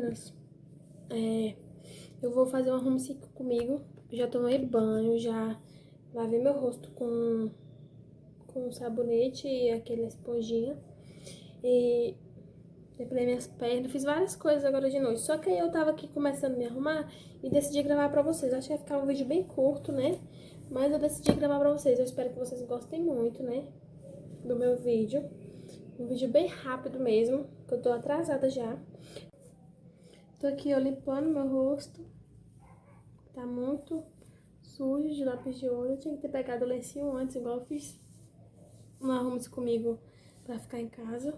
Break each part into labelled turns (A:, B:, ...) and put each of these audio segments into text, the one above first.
A: horas. Eu vou fazer um arrumo comigo. Já tomei banho, já lavei meu rosto com sabonete e aquela esponjinha. E depilei minhas pernas, fiz várias coisas agora de noite. Só que aí eu tava aqui começando a me arrumar e decidi gravar pra vocês. Acho que vai ficar um vídeo bem curto, né? Mas eu decidi gravar pra vocês. Eu espero que vocês gostem muito, né? Do meu vídeo. Um vídeo bem rápido mesmo, que eu tô atrasada já. Tô aqui, ó, limpando meu rosto. Tá muito sujo de lápis de olho. Eu tinha que ter pegado o lencinho antes, igual eu fiz um arrumo comigo pra ficar em casa.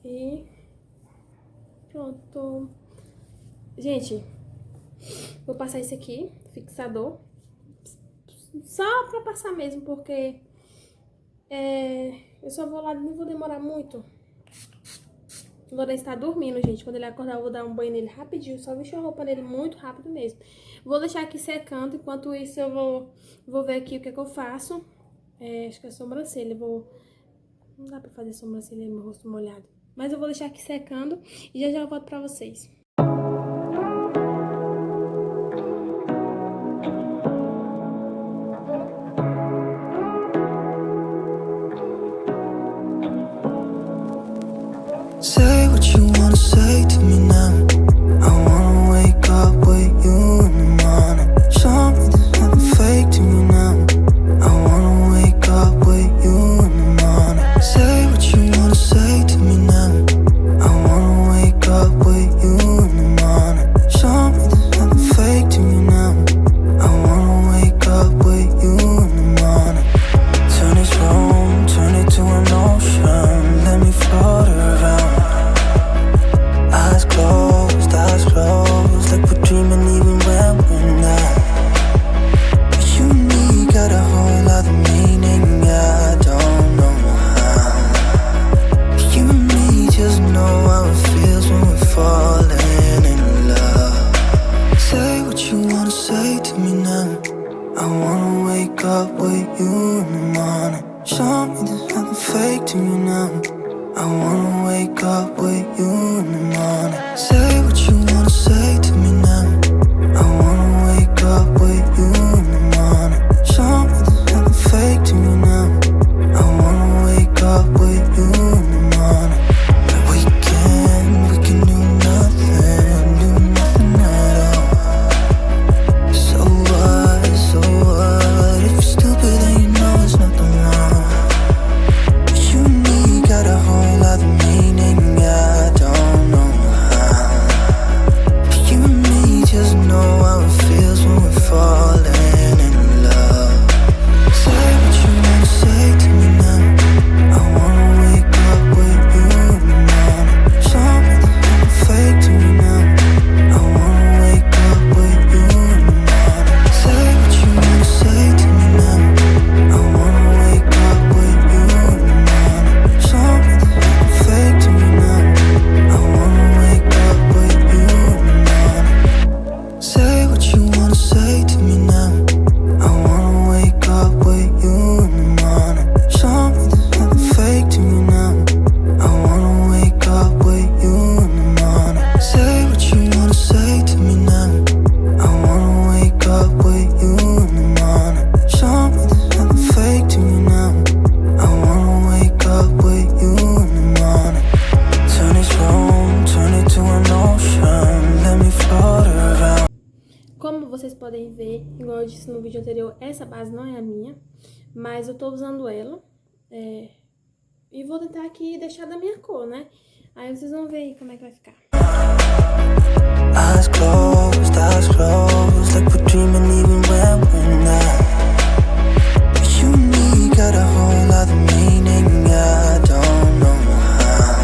A: E pronto. Gente, vou passar esse aqui, fixador. Só pra passar mesmo, porque eu só vou lá, não vou demorar muito. O Lourenço está dormindo, gente. Quando ele acordar, eu vou dar um banho nele rapidinho. Só vestir a roupa nele muito rápido mesmo. Vou deixar aqui secando. Enquanto isso, eu vou ver aqui o que é que eu faço. Acho que é sobrancelha. Não dá pra fazer sobrancelha no meu rosto molhado. Mas eu vou deixar aqui secando e já eu volto pra vocês.
B: Say what you wanna say to me now. I wanna wake up with you in the morning. Show me there's nothing fake to me now. I wanna wake up with you in the morning. Say what you wanna say to me now. I wanna wake up with you in the morning. Show me there's nothing fake to me now. I wanna wake up with you in the morning. Turn this room, turn it to an ocean. Let me float around. Eyes closed, like we're dreaming even when we're not. But you and me got a whole other meaning, I don't know how. You and me just know how it feels when we're falling in love. Say what you wanna say to me now. I wanna wake up with you in the morning. Show me there's nothing fake to me now. I wanna wake up with you in the morning. Say what you wanna say to me now. I wanna wake up with you in the morning. Show me there's nothing fake to me now. I wanna wake up with you in the morning. But we can do nothing at all. So what? If you're stupid then you know there's nothing wrong. You and me got a whole other meaning, I don't know how. You and me just know how it feels when we're falling in love. Say what you wanna say to me now. I wanna wake up with you in the morning. Show me there's nothing fake to me now. I wanna wake up with you in the morning. Say what you wanna say to me now. I wanna wake up with you in the morning. Show me there's nothing fake to me now. I wanna wake up with you in the morning. Say what you wanna say to me now. I wanna wake up with you in the morning. Show me there's nothing fake to me now. I wanna wake up with you in the morning. Say what you wanna say to me now. I wanna wake up with you in the morning. Show me there's nothing fake to me now. I wanna wake up with you in the morning. Turn this room, turn it to an ocean. Let me float around.
A: Como vocês podem ver, igual eu disse no vídeo anterior, essa base não é a minha, mas eu tô usando ela. E vou tentar aqui deixar da minha cor, né? Aí vocês vão ver aí como é que vai ficar.
B: Eyes closed, like we're dreaming even when we're not. But you and me got a whole other meaning, I don't know how.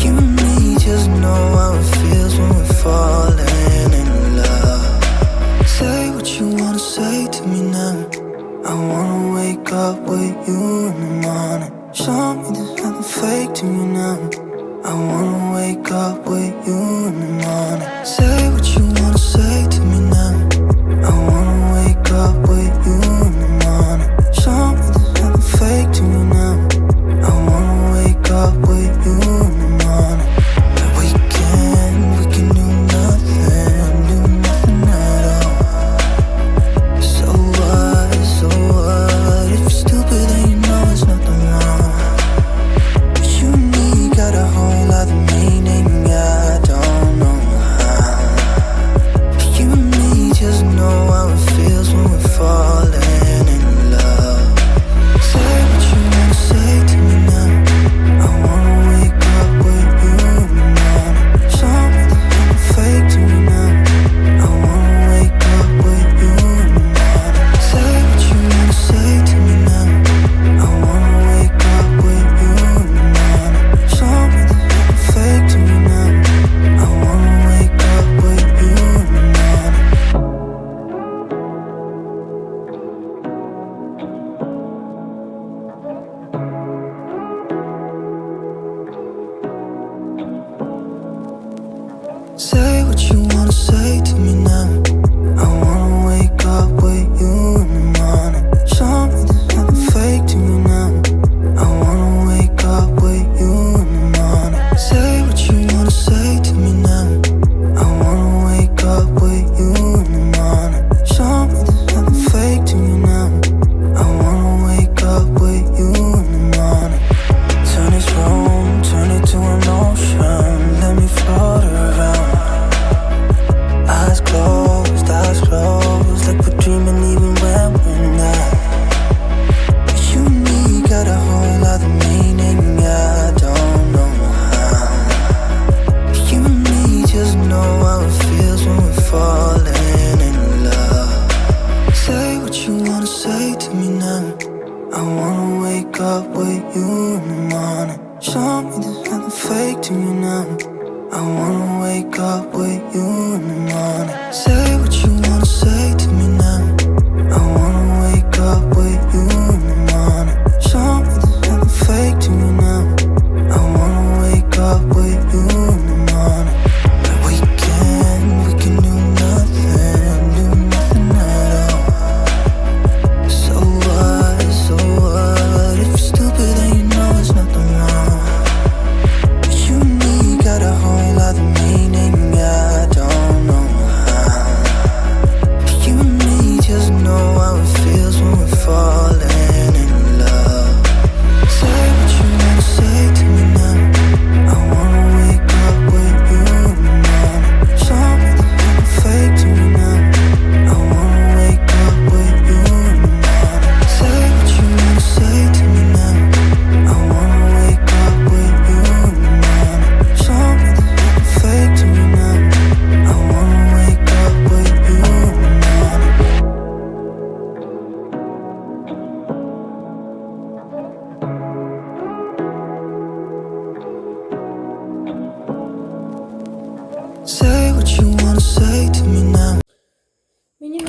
B: You and me just know how it feels when we're falling in love. Say what you wanna say to me now. I wanna wake up with you in the morning. Show me there's nothing fake to me now. I wanna wake up with you in the morning. Say what you wanna say to me now. I wanna wake up with you in the morning. Show me there's nothing fake to me now. I wanna wake up with you in the morning. But we can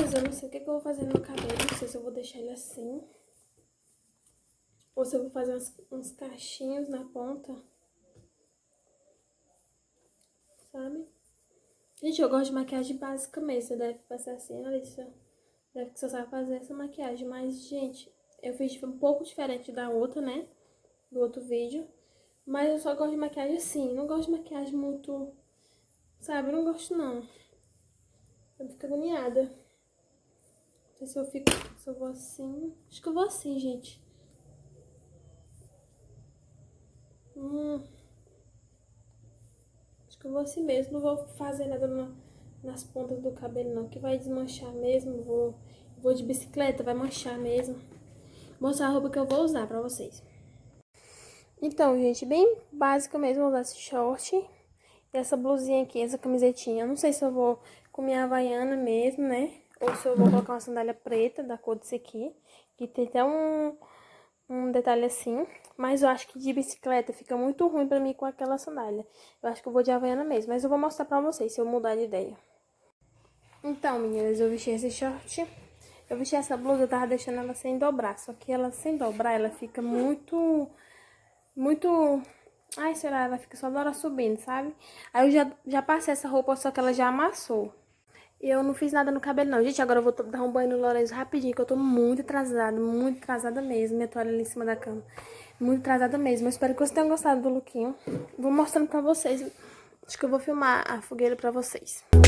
A: Meninas, eu não sei o que eu vou fazer no meu cabelo. Não sei se eu vou deixar ele assim. Ou se eu vou fazer uns cachinhos na ponta. Sabe? Gente, eu gosto de maquiagem básica mesmo. Você deve pensar assim, Alicia, deve que você sabe fazer essa maquiagem. Mas, gente, eu fiz um pouco diferente da outra, né? Do outro vídeo. Mas eu só gosto de maquiagem assim. Não gosto de maquiagem muito... Sabe? Eu não gosto, não. Eu fico agoniada. Não sei se eu fico... Se eu vou assim... Acho que eu vou assim, gente. Acho que eu vou assim mesmo. Não vou fazer nada nas pontas do cabelo, não. Que vai desmanchar mesmo. Vou de bicicleta, vai manchar mesmo. Vou mostrar a roupa que eu vou usar pra vocês. Então, gente, bem básica mesmo. Vou usar esse short. E essa blusinha aqui, essa camisetinha. Eu não sei se eu vou com minha havaiana mesmo, né? Ou se eu vou colocar uma sandália preta, da cor desse aqui. Que tem até um detalhe assim. Mas eu acho que de bicicleta fica muito ruim pra mim com aquela sandália. Eu acho que eu vou de havaiana mesmo. Mas eu vou mostrar pra vocês se eu mudar de ideia. Então, meninas, eu vesti esse short. Eu vesti essa blusa, eu tava deixando ela sem dobrar. Só que ela sem dobrar, ela fica muito... Ai, sei lá, ela fica só da hora subindo, sabe? Aí eu já passei essa roupa, só que ela já amassou. E eu não fiz nada no cabelo, não. Gente, agora eu vou dar um banho no Lourenço rapidinho, que eu tô muito atrasada mesmo. Minha toalha ali em cima da cama. Muito atrasada mesmo. Eu espero que vocês tenham gostado do lookinho. Vou mostrando pra vocês. Acho que eu vou filmar a fogueira pra vocês.
B: I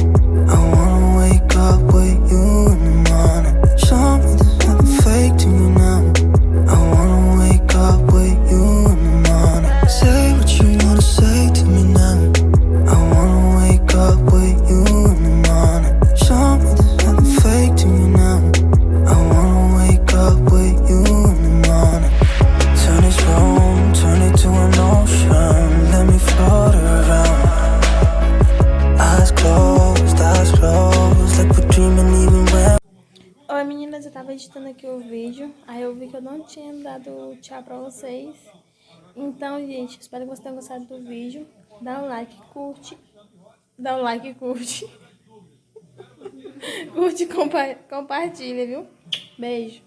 B: wanna wake up with you in the morning. Show me there's nothing fake to me now. I wanna wake up with you in the morning. Say what you wanna say to me now. I wanna wake up with you in the morning. Show me there's nothing fake to me now. I wanna wake up with you in the morning. Turn this room, turn it to an ocean. Let me float around. Eyes closed, like we're dreaming even when.
A: Oi, meninas, eu tava editando aqui o vídeo. Aí eu vi que eu não tinha dado tchau pra vocês. Então, gente, espero que vocês tenham gostado do vídeo. Dá um like, curte. Dá um like e curte. Curte e compartilha, viu? Beijo.